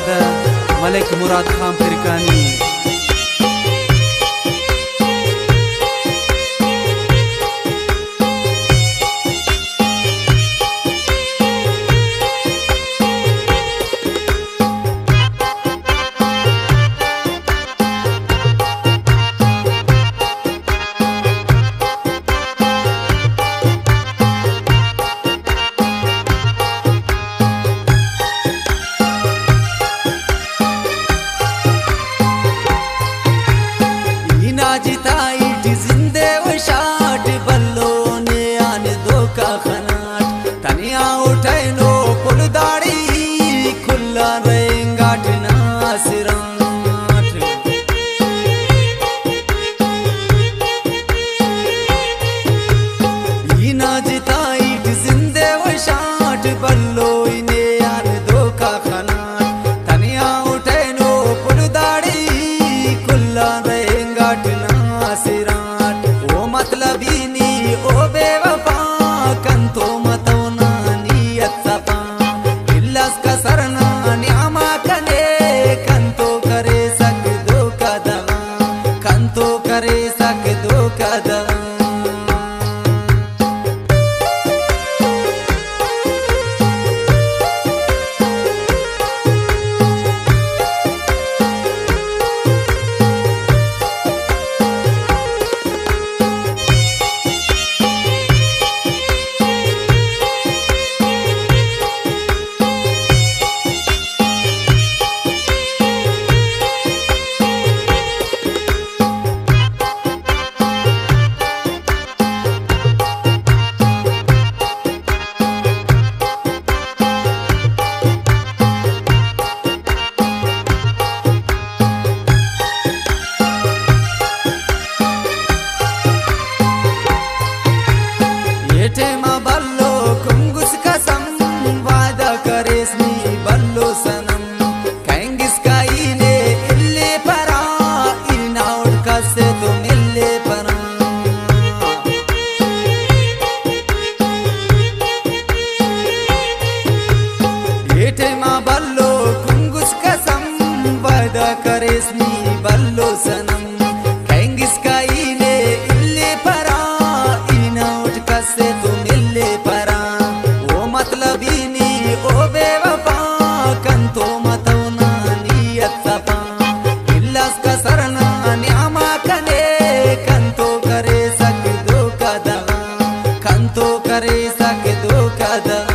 The Malik मुराद खान फिरकानी। जिंदे वशाट बल्लो ने आन दो का खनाट तनिया उठे नो कुल दाड़ी खुला रेंगाट नासिराट ना जिताइट जिंदे वशाट बल्लो ने आन दो का खनाट तनिया उठे नो कुल दाड़ी खुला रेंगाट नासिराट ओ मतलबीनी ओ बेवफा कंतो मतौना नियत सपा इल्लास का सरना न्यामा कने कंतो करे सक दो कदम कंतो करे सक दो कदम। टेमा बल्लो कुंगुस कसम वादा करेस्नी बल्लो सनम कैंगिस का इने इल्ले परा इना उड़ कसे तो मिल्ले परा ये टेमा बल्लो कुंगुस कसम वादा करेस्नी बल्लो सनम कैंगिस का इने इल्ले परा इना उड़ कसे तो मिले परा ओ मतलबीनी ओ बेवफा कंतो मतौना नियत सपा इल्लास का सरना न्यामा कने कंतो करे सक दो कदम कंतो करे सक दो कदम।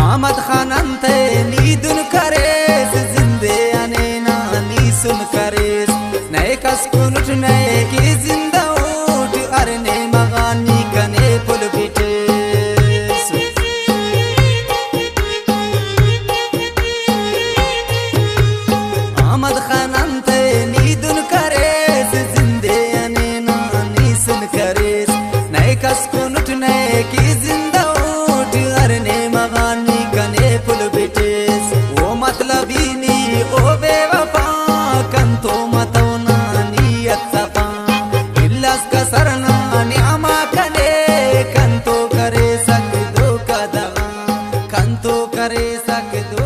अहमद खानंते नीदुन करेस जिंदे अनेना नीसुन करेस नए कसकुनुट नए की जिंदा उठ अरने मगानी कने पुल बिटेस अहमद खानंते नीदुन करेस जिंदे अनेना नीसुन करेस नए कसकुनुट नए की जिंदा उठ अरने मगानी कने पुल बिटेस ओ मतलबीनी ओ बेवफा कंतो मतौना नियत सपा इल्लास का सरना न्यामा कने कंतो करे सक दो कदम कंतो करे सक दो